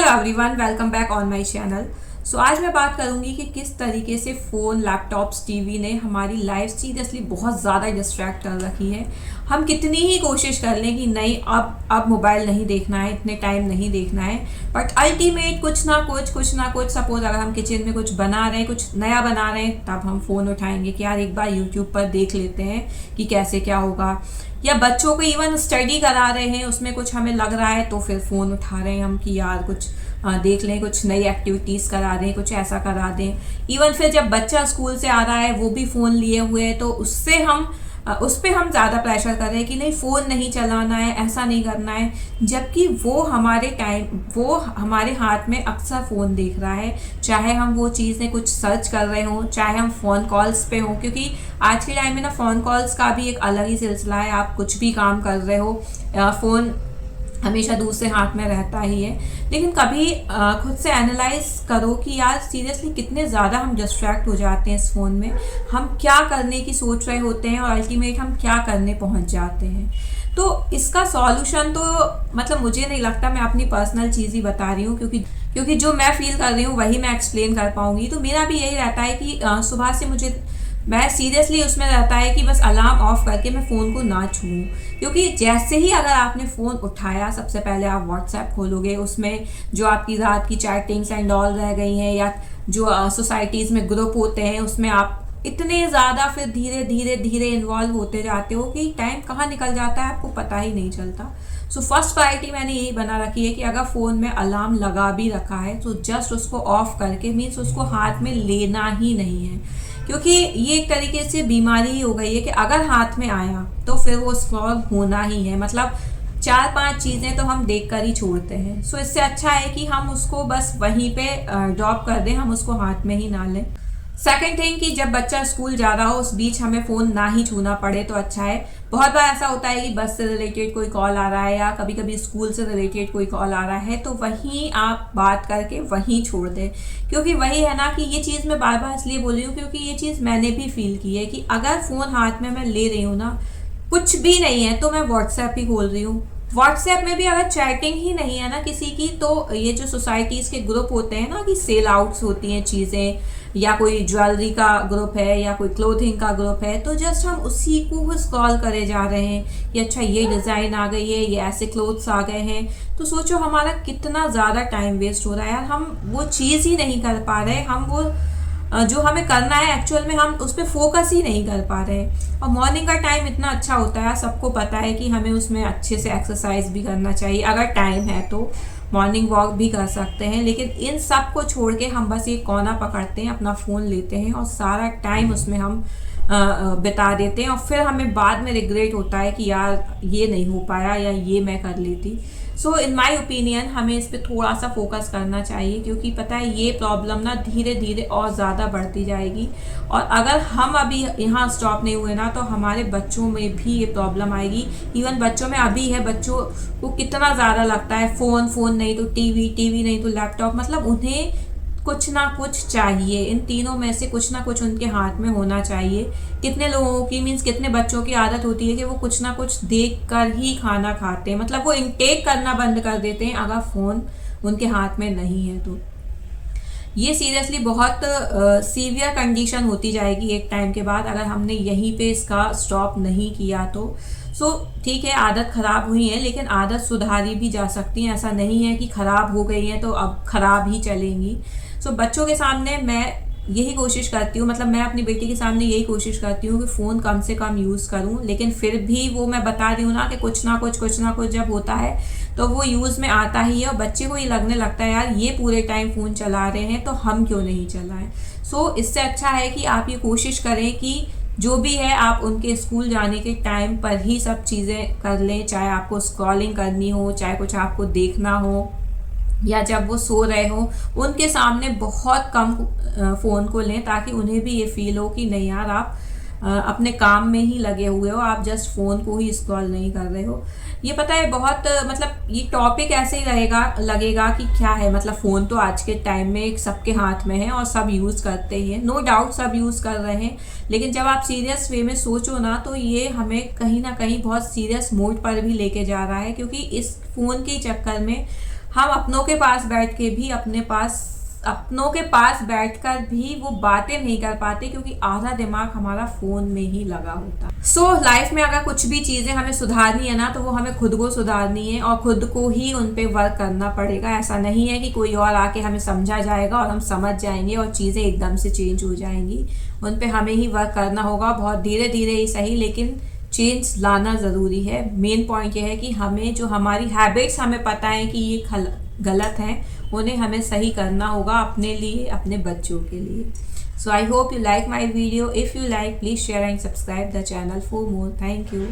Everyone, welcome back on my channel. So आज मैं बात करूंगी कि किस तरीके से फ़ोन, लैपटॉप्स, टीवी ने हमारी लाइफ सीरियसली बहुत ज़्यादा डिस्ट्रैक्ट कर रखी है। हम कितनी ही कोशिश कर लें कि नहीं, अब मोबाइल नहीं देखना है, इतने टाइम नहीं देखना है, बट अल्टीमेट कुछ ना कुछ सपोज अगर हम किचन में कुछ बना रहे हैं, कुछ नया बना रहे हैं, तब हम फ़ोन उठाएंगे कि यार एक बार यूट्यूब पर देख लेते हैं कि कैसे क्या होगा। या बच्चों को इवन स्टडी करा रहे हैं, उसमें कुछ हमें लग रहा है तो फिर फ़ोन उठा रहे हैं हम कि यार कुछ देख लें, कुछ नई एक्टिविटीज़ करा दें, कुछ ऐसा करा दें। इवन फिर जब बच्चा स्कूल से आ रहा है वो भी फ़ोन लिए हुए है, तो उस पर हम ज़्यादा प्रेशर कर रहे हैं कि नहीं फ़ोन नहीं चलाना है, ऐसा नहीं करना है, जबकि वो हमारे हाथ में अक्सर फ़ोन देख रहा है। चाहे हम वो चीज़ें कुछ सर्च कर रहे हों, चाहे हम फ़ोन कॉल्स पे हों, क्योंकि आज के टाइम में ना फ़ोन कॉल्स का भी एक अलग ही सिलसिला है। आप कुछ भी काम कर रहे हो, फ़ोन हमेशा दूसरे हाथ में रहता ही है। लेकिन कभी खुद से एनालाइज करो कि यार सीरियसली कितने ज़्यादा हम डिस्ट्रैक्ट हो जाते हैं इस फ़ोन में। हम क्या करने की सोच रहे होते हैं और अल्टीमेट हम क्या करने पहुंच जाते हैं। तो इसका सॉल्यूशन तो मतलब मुझे नहीं लगता, मैं अपनी पर्सनल चीज़ ही बता रही हूँ, क्योंकि जो मैं फील कर रही हूँ वही मैं एक्सप्लेन कर पाऊँगी। तो मेरा भी यही रहता है कि सुबह से मैं सीरियसली उसमें रहता है कि बस अलार्म ऑफ करके मैं फ़ोन को ना छूऊं। क्योंकि जैसे ही अगर आपने फ़ोन उठाया, सबसे पहले आप व्हाट्सएप खोलोगे, उसमें जो आपकी रात की चैटिंग्स एंड ऑल रह गई हैं, या जो सोसाइटीज़ में ग्रुप होते हैं उसमें आप इतने ज़्यादा फिर धीरे धीरे धीरे इन्वॉल्व होते जाते हो कि टाइम कहाँ निकल जाता है आपको पता ही नहीं चलता। सो फर्स्ट प्रायोरिटी मैंने यही बना रखी है कि अगर फ़ोन में अलार्म लगा भी रखा है तो जस्ट उसको ऑफ करके, मीन्स उसको हाथ में लेना ही नहीं है। क्योंकि ये एक तरीके से बीमारी ही हो गई है कि अगर हाथ में आया तो फिर वो स्क्रॉल होना ही है। मतलब 4-5 चीज़ें तो हम देख कर ही छोड़ते हैं। सो इससे अच्छा है कि हम उसको बस वहीं पे ड्रॉप कर दें, हम उसको हाथ में ही ना लें। सेकेंड थिंग कि जब बच्चा स्कूल जा रहा हो उस बीच हमें फ़ोन ना ही छूना पड़े तो अच्छा है। बहुत बार ऐसा होता है कि बस से रिलेटेड कोई कॉल आ रहा है या कभी कभी स्कूल से रिलेटेड कोई कॉल आ रहा है, तो वहीं आप बात करके वहीं छोड़ दें। क्योंकि वही है ना कि ये चीज़ मैं बार बार इसलिए बोल रही हूँ क्योंकि ये चीज़ मैंने भी फील की है कि अगर फ़ोन हाथ में मैं ले रही हूँ ना, कुछ भी नहीं है तो मैं व्हाट्सएप ही खोल रही हूँ। व्हाट्सएप में भी अगर चैटिंग ही नहीं है ना किसी की, तो ये जो सोसाइटीज़ के ग्रुप होते हैं ना कि सेल आउट्स होती हैं चीज़ें, या कोई ज्वेलरी का ग्रुप है या कोई क्लोथिंग का ग्रुप है, तो जस्ट हम उसी को स्क्रॉल करे जा रहे हैं कि अच्छा ये डिज़ाइन आ गई है, ये ऐसे क्लोथ्स आ गए हैं। तो सोचो हमारा कितना ज़्यादा टाइम वेस्ट हो रहा है यार। हम वो चीज़ ही नहीं कर पा रहे, हम वो जो हमें करना है एक्चुअल में हम उस पर फोकस ही नहीं कर पा रहे। और मॉर्निंग का टाइम इतना अच्छा होता है, सबको पता है कि हमें उसमें अच्छे से एक्सरसाइज भी करना चाहिए, अगर टाइम है तो मॉर्निंग वॉक भी कर सकते हैं। लेकिन इन सब को छोड़ के हम बस ये कोना पकड़ते हैं, अपना फ़ोन लेते हैं और सारा टाइम उसमें हम बिता देते हैं, और फिर हमें बाद में रिग्रेट होता है कि यार ये नहीं हो पाया या ये मैं कर लेती। सो इन माय ओपिनियन हमें इस पर थोड़ा सा फोकस करना चाहिए, क्योंकि पता है ये प्रॉब्लम ना धीरे धीरे और ज़्यादा बढ़ती जाएगी। और अगर हम अभी यहाँ स्टॉप नहीं हुए ना तो हमारे बच्चों में भी ये प्रॉब्लम आएगी। इवन बच्चों में अभी है, बच्चों को कितना ज़्यादा लगता है फ़ोन नहीं तो टीवी, टीवी नहीं तो लैपटॉप। मतलब उन्हें कुछ ना कुछ चाहिए, इन तीनों में से कुछ ना कुछ उनके हाथ में होना चाहिए। कितने लोगों की, मीन्स कितने बच्चों की आदत होती है कि वो कुछ ना कुछ देख कर ही खाना खाते हैं। मतलब वो इनटेक करना बंद कर देते हैं अगर फ़ोन उनके हाथ में नहीं है तो। ये सीरियसली बहुत सीवियर कंडीशन होती जाएगी एक टाइम के बाद अगर हमने यहीं पे इसका स्टॉप नहीं किया तो। सो ठीक है, आदत ख़राब हुई है लेकिन आदत सुधारी भी जा सकती है। ऐसा नहीं है कि ख़राब हो गई है तो अब ख़राब ही चलेंगी। सो बच्चों के सामने मैं यही कोशिश करती हूँ, मतलब मैं अपनी बेटी के सामने यही कोशिश करती हूँ कि फ़ोन कम से कम यूज़ करूँ। लेकिन फिर भी वो मैं बता रही हूँ ना कि कुछ ना कुछ जब होता है तो वो यूज़ में आता ही है, और बच्चे को ये लगने लगता है यार ये पूरे टाइम फ़ोन चला रहे हैं तो हम क्यों नहीं चलाएं। सो इससे अच्छा है कि आप ये कोशिश करें कि जो भी है आप उनके स्कूल जाने के टाइम पर ही सब चीज़ें कर लें, चाहे आपको स्क्रॉलिंग करनी हो, चाहे कुछ आपको देखना हो, या जब वो सो रहे हो उनके सामने बहुत कम फ़ोन को लें, ताकि उन्हें भी ये फील हो कि नहीं यार आप अपने काम में ही लगे हुए हो, आप जस्ट फ़ोन को ही स्क्रॉल नहीं कर रहे हो। ये पता है बहुत मतलब ये टॉपिक ऐसे ही लगेगा कि क्या है, मतलब फ़ोन तो आज के टाइम में सबके हाथ में है और सब यूज़ करते ही हैं, नो डाउट सब यूज़ कर रहे हैं। लेकिन जब आप सीरियस वे में सोचो ना तो ये हमें कहीं ना कहीं बहुत सीरियस मोड पर भी लेके जा रहा है, क्योंकि इस फ़ोन के चक्कर में हम अपनों के पास बैठकर भी वो बातें नहीं कर पाते, क्योंकि आधा दिमाग हमारा फोन में ही लगा होता। सो लाइफ में अगर कुछ भी चीजें हमें सुधारनी है ना, तो वो हमें खुद को सुधारनी है और खुद को ही उन पे वर्क करना पड़ेगा। ऐसा नहीं है कि कोई और आके हमें समझा जाएगा और हम समझ जाएंगे और चीजें एकदम से चेंज हो जाएंगी। उन पे हमें ही वर्क करना होगा, बहुत धीरे धीरे ही सही, लेकिन चेंज लाना ज़रूरी है। मेन पॉइंट ये है कि हमें जो हमारी हैबिट्स हमें पता है कि ये गलत हैं, उन्हें हमें सही करना होगा अपने लिए, अपने बच्चों के लिए। So I hope you like my video. If you like, please share and subscribe the channel for more. Thank you.